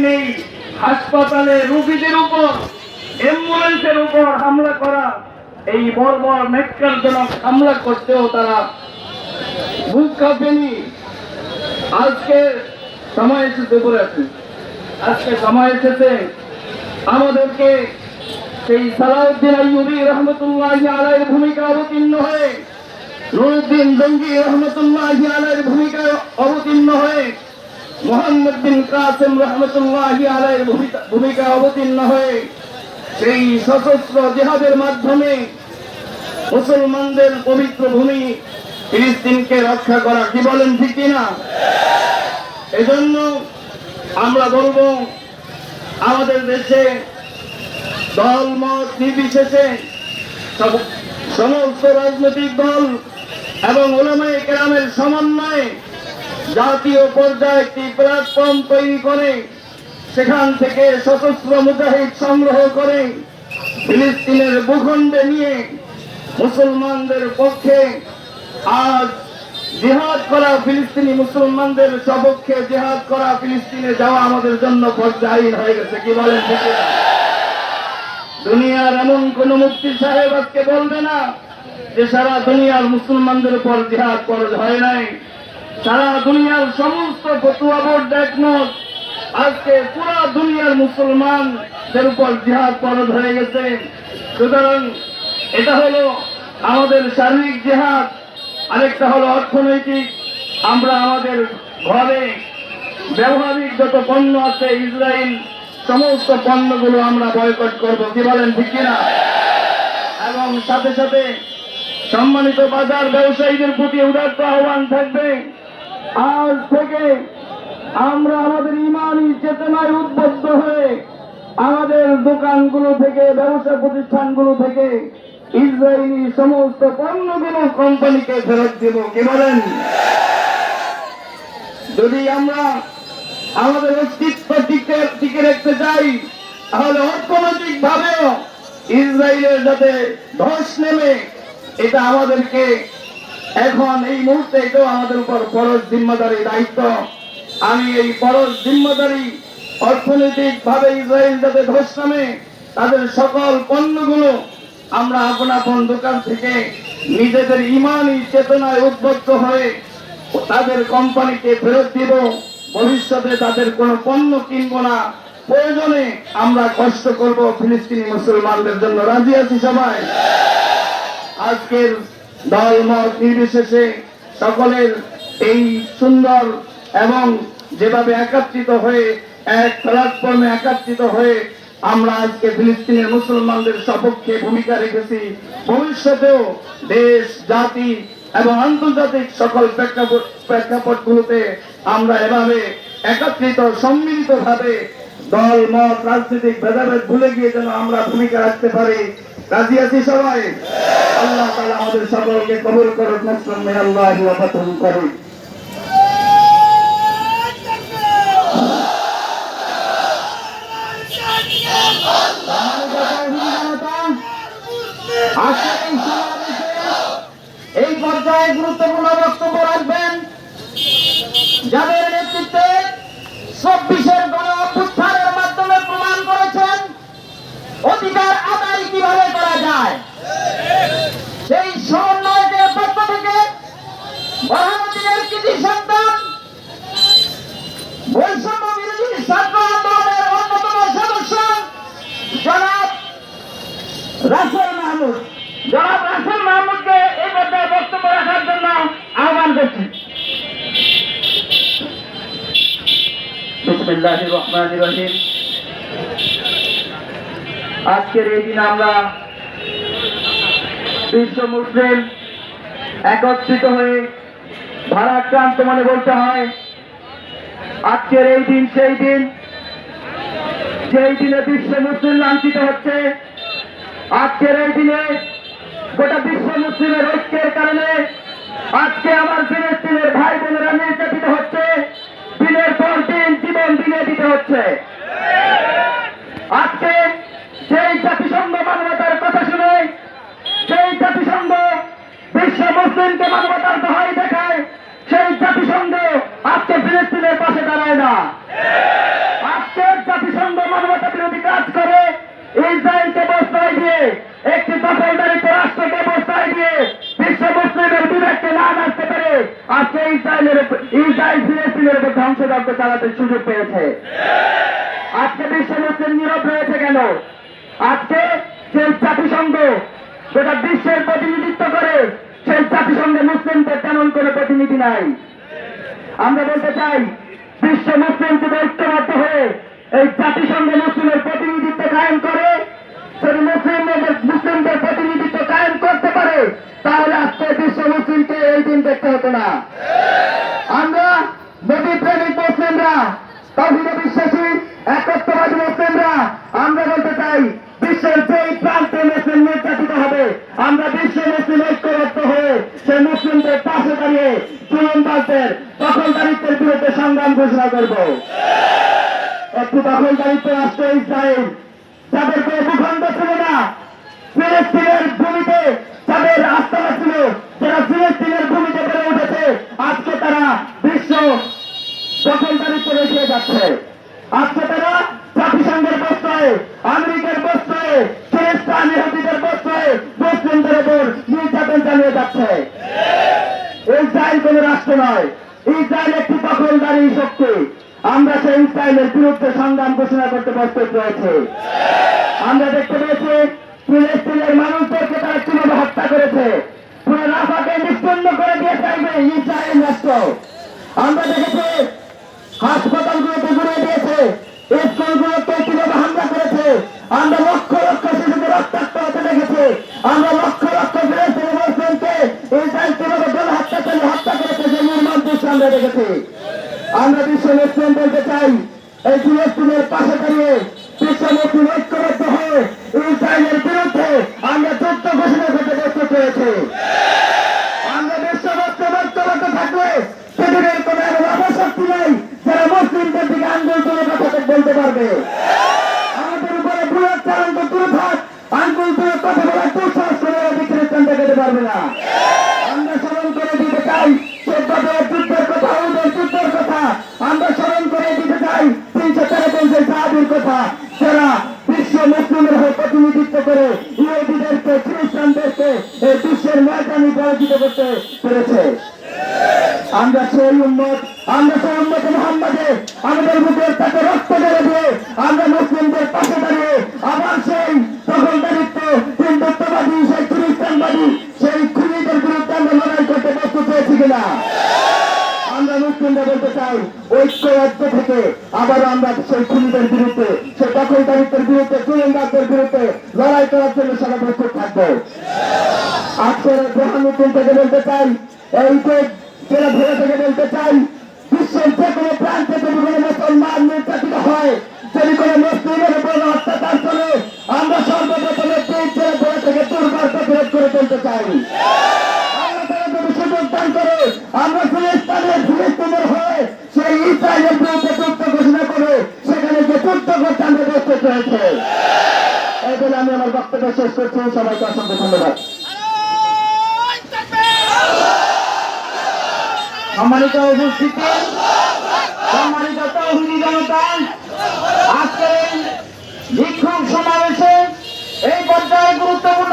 নেই, হাসপাতালে রোগীদের উপর, অ্যাম্বুলেন্সের উপর হামলা করা, এই বর্বর ন্যাক্কারজনক হামলা করতেও তারা বুক কাঁপেনি। আজকে সময় এসেছে বলে আছে, আজকে সময় এসেছে আমাদেরকে সেই সালাউদ্দিন আইয়ুবী রহমতুল্লাহি আলাইহির ভূমিকা অবতীর্ণ হয়ে, নুরউদ্দিন জঙ্গি রহমতুল্লাহি আলাইহির ভূমিকা অবতীর্ণ হয়ে, মুহাম্মদ বিন কাসিম রহমতুল্লাহি আলাইহির ভূমিকা অবতীর্ণ হয়ে সেই সশস্ত্র জিহাদের মাধ্যমে মুসলমানদের পবিত্র ভূমি ফিলিস্তিনকে রক্ষা করা। কি বলেন ঠিক কিনা? এজন্য আমরা বলবো, আমাদের দেশে দল মত নির্বিশেষে সমস্ত রাজনৈতিক দল এবং উলামায়ে কেরামের সমন্বয়ে জাতীয় পর্যায়ে একটি প্ল্যাটফর্ম তৈরি করে সেখান থেকে সশস্ত্র মুজাহিদ সংগ্রহ করে ফিলিস্তিনের ভূখণ্ডে নিয়ে মুসলমানদের পক্ষে আজ জিহাদ করা, ফিলিস্তিনি মুসলমানদের সপক্ষে জিহাদ করা, ফিলিস্তিনে যাওয়া আমাদের জন্য পর্যায়হীন হয়ে গেছে। কি বলেন ঠিক না? দুনিয়ার এমন কোন মুফতি সাহেব আজকে বলবে না যে সারা দুনিয়ার মুসলমানদের উপর জিহাদ ফরজ হয় নাই। সারা দুনিয়ার সমস্ত ফতোয়া বোর্ড একমত, আজকে পুরা দুনিয়ার মুসলমানদের উপর জিহাদ ফরজ হয়ে গেছে। সুতরাং এটা হলো আমাদের শারীরিক জিহাদ, আরেকটা হলো অর্থনৈতিক। আমরা আমাদের ঘরে ব্যবহারিক যত পণ্য আছে, ইসরায়েল সমস্ত পণ্যগুলো আমরা বয়কট করব। কি বলেন ঠিক কিনা? এবং সাথে সাথে সম্মানিত বাজার ব্যবসায়ীদের প্রতি উদাত্ত আহ্বান থাকবে, আজ থেকে আমরা আমাদের ইমানি চেতনায় উদ্বুদ্ধ হয়ে আমাদের দোকানগুলো থেকে, ব্যবসা প্রতিষ্ঠানগুলো থেকে ইসরায়েলি সমস্ত পণ্যগুলো কোম্পানিকে ফেরত দেব। কি বলেন? যদি আমরা আমাদের অস্তিত্ব টিকে রাখতে চাই, তাহলে অর্থনৈতিক ভাবেও ইসরায়েলের যাতে ধস নেমে, এটা আমাদেরকে এখন এই মুহূর্তে এটাও আমাদের উপর ফরজ জিম্মাদারি, দায়িত্ব। আমি এই ফরজ জিম্মাদারি, অর্থনৈতিক ভাবে ইসরায়েল যাতে ধস নামে, তাদের সকল পণ্যগুলো আমরা আপন আপন দোকান থেকে নিজেদের ইমানি চেতনায় উদ্বুদ্ধ হয়ে তাদের কোম্পানিকে ফেরত দিব। ভবিষ্যতে তাদের কোনো পণ্য কিনবো না, প্রয়োজনে আমরা কষ্ট করব ফিলিস্তিনি মুসলমানদের জন্য। রাজি আছি সবাই? আজকের দল মত নির্বিশেষে সকলের এই সুন্দর এবং যেভাবে একত্রিত হয়ে এক প্ল্যাটফর্মে একত্রিত হয়ে আমরা আজকে ফিলিস্তিনের মুসলমানদের সপক্ষে ভূমিকা রেখেছি, ভবিষ্যতেও দেশ, জাতি এবং আন্তর্জাতিক সকল প্রেক্ষাপটগুলোতে আমরা এভাবে একত্রিত সম্মিলিত ভাবে দল মত রাজনৈতিক ভেদাভেদ ভুলে গিয়ে যেন আমরা ভূমিকা রাখতে পারি। রাজি আছি সবাই? আল্লাহ তাআলা আমাদের সকলকে কবুল করুন। মুসলিম আল্লাহ ওয়াফাতুল করুন। এই পর্যায়ে গুরুত্বপূর্ণ বক্তব্য রাখবেন যাদের নেতৃত্বে ২৪-এর গণ অভ্যুত্থানের মাধ্যমে প্রমাণ করেছেন অধিকার আদায় কিভাবে করা যায়। সেই সমন্বয়কের পক্ষ থেকে মহানদীর কৃতি সন্তান, বৈষম্য বিরোধী ছাত্র আন্দোলনের অন্যতম সদস্য জনাব রাসেল মাহমুদকে এই পর্যায়ে বক্তব্য রাখার জন্য আহ্বান করছি। বিসমিল্লাহির রহমানির রহিম। আজকের এই দিন আমরা বিশ্ব মুসলিম একত্রিত হয়ে ভারাক্রান্ত মনে বলতে হয়, আজকের এই দিন সেই দিন যেই দিনে বিশ্ব মুসলিম লাঞ্ছিত হচ্ছে। আজকের এই দিনে গোটা বিশ্ব মুসলিমের ঐক্যের কারণে আজকে আমার ফিলিস্তিনের ভাই বোনেরা নির্যাতিত হচ্ছে, দিনের পর দিন জীবন দিনে দিতে হচ্ছে। আজকে সেই জাতিসংঘ মানবতার কথা শুনে, সেই জাতিসংঘ বিশ্ব মুসলিমকে মানবতার দোহাই দেখায়, সেই জাতিসংঘ আজকে ফিলিস্তিনের পাশে দাঁড়ায় না। আজকে চালাতে সুযোগ পেয়েছে। আজকে বিশ্ব মুসলিম নীরব রয়েছে কেন? আজকে যে জাতিসংঘ গোটা বিশ্বের প্রতিনিধিত্ব করে, সেই জাতিসংঘে মুসলিমদের তেমন কোনো প্রতিনিধি নাই। আমরা বলতে চাই, বিশ্ব মুসলিম যদি ঐক্যবদ্ধ হয়ে এই জাতিসংঘে মুসলিমের প্রতিনিধিত্ব কায়েম করে, যদি মুসলিমদের প্রতিনিধিত্ব কায়েম করতে পারে, তাহলে আজকে বিশ্ব মুসলিমকে এই দিন দেখতে হতো না। আমরা নবী প্রেমিক মুসলিমরা, তাওহীদে বিশ্বাসী, একত্ববাদী মুসলিমরা আমরা বলতে চাই, বিশ্বের যেই প্রান্তে মুসলিম নির্যাতিত হবে, আমরা বিশ্ব মুসলিম ঐক্যবদ্ধ হয়ে সে মুসলিমদের পাশে দাঁড়িয়ে জুলুমবাজদের দখলদারিত্বের বিরুদ্ধে সংগ্রাম ঘোষণা করব। একটু দখলদারিত্ব রাষ্ট্র ইসরায়েল, যাদের কোনো ভূখণ্ড ছিল না, ফিলিস্তিনের ভূমিতে যাদের আস্থানা ছিল, যারা ফিলিস্তিনের ভূমিতে বেড়ে উঠেছে, আজকে তারা বিশ্ব দখলদারিত্ব রেখে যাচ্ছে। আজকে তারা জাতিসংঘের প্রশ্রয়ে, আমেরিকার প্রশ্রয়ে, খ্রিস্টান ইহুদিদের প্রশ্রয়ে মুসলিমদের উপর নির্যাতন চালিয়ে যাচ্ছে। ইসরায়েল কোন রাষ্ট্র নয়, ইসরায়েল একটি দখলদারি শক্তি। আমরা সেই ইসরায়েলের বিরুদ্ধে সংগ্রাম ঘোষণা করতে প্রস্তুত রয়েছে। আমরা দেখতে পেয়েছি ফিলিস্তিনের মানুষদেরকে তারা কিভাবে হত্যা করেছে, পুরো রাফাকে নিশ্চিহ্ন করে দিয়ে চাইবে ইসরায়েল রাষ্ট্র। আমরা দেখেছি হাসপাতালগুলোতে ঘুরিয়ে দিয়েছে, স্কুলগুলোতে কিভাবে হামলা করেছে। আমরা লক্ষ লক্ষ শিশুদের রক্তাক্ত হতে দেখেছি। আমরা লক্ষ লক্ষ ফিলিস্তিনি মুসলিমকে ইসরায়েল কিভাবে গণহত্যা করে হত্যা করেছে, সেই নির্মম দৃশ্য আমরা দেখেছি। আমরা বিশ্ব মুসলিম বলতে চাই, এই ফিলিস্তিনের পাশে দাঁড়িয়ে বিশ্ব মুসলিম ঐক্যবদ্ধ হয়ে ইসরায়েলের বিরুদ্ধে আমরা যুদ্ধ ঘোষণা করতে প্রস্তুত রয়েছে। আমরা বিশ্ব মুসলিম ঐক্যবদ্ধ থাকলে পৃথিবীর কোন এমন অপশক্তি নেই যারা মুসলিমদের দিকে আঙ্গুল তুলে কথা বলতে পারবে। আমাদের উপরে বুলেট চালান তো দূরে থাক, আঙ্গুল তুলে কথা বলার দুঃসাহস করে খ্রিস্টান দেখাতে পারবে না। আমরা স্মরণ করে দিতে চাই যুদ্ধের কথা, ওদের যুদ্ধের কথা আমরা স্মরণ করে দিতে চাই। 353 সাহাবীর কথা, যারা বিশ্ব মুসলিমের হয়ে প্রতিনিধিত্ব করে ইহুদিদেরকে, খ্রিস্টানদেরকে এই বিশ্বের ময়দানে পরাজিত করতে পেরেছে। আমরা সেই উম্মত মুহাম্মাদে আমাদের বুকের তাকে রক্ত ঢেলে দিয়ে আমরা মুসলিমদের পাশে দাঁড়িয়ে আবার সেই দখলদারিত্ব, হিন্দুত্ববাদী, সেই খ্রিস্টানবাদী, সেই খুনিদের বিরুদ্ধে আমরা লড়াই করতে প্রস্তুত হয়েছি কিনা। আমরা মুসলিমরা বলতে চাই, ঐক্যবদ্ধ থেকে আবার আমরা সেই খুনিদের বিরুদ্ধে, সেই দখলদারিত্বের বিরুদ্ধে, জুলুমবাজদের বিরুদ্ধে লড়াই করার জন্য সবাই প্রস্তুত থাকবো। আজকের গ্রহণোদ্দিন থেকে বলতে চাই, এই যে জেলা ভেড়া থেকে বলতে চাই, বিশ্বের যে কোনো প্রান্তে যদি কোনো মুসলমান নির্যাতিত হয়, যদি কোনো মুসলিমের উপর অত্যাচার চলে, আমরা সর্বপ্রথমে জেলা ভেড়া থেকে দুর্বার প্রতিরোধ করে তুলতে চাই। আল্লাহ তাআলা যদি সুযোগ দান করে, আমরা ফিলিস্তিনের হয়ে সেই ইসরায়েলের বিরুদ্ধে যুদ্ধ ঘোষণা করে সেখানে যে যুদ্ধ করতে আমরা প্রস্তুত রয়েছে। এই বলে আমি আমার বক্তব্য শেষ করছি। সবাইকে অসংখ্য ধন্যবাদ। সম্মানিত উপস্থিতি, সম্মানিত তাওহীদি জনতা, আজকের এই বিক্ষোভ সমাবেশে এই পর্যায়ে গুরুত্বপূর্ণ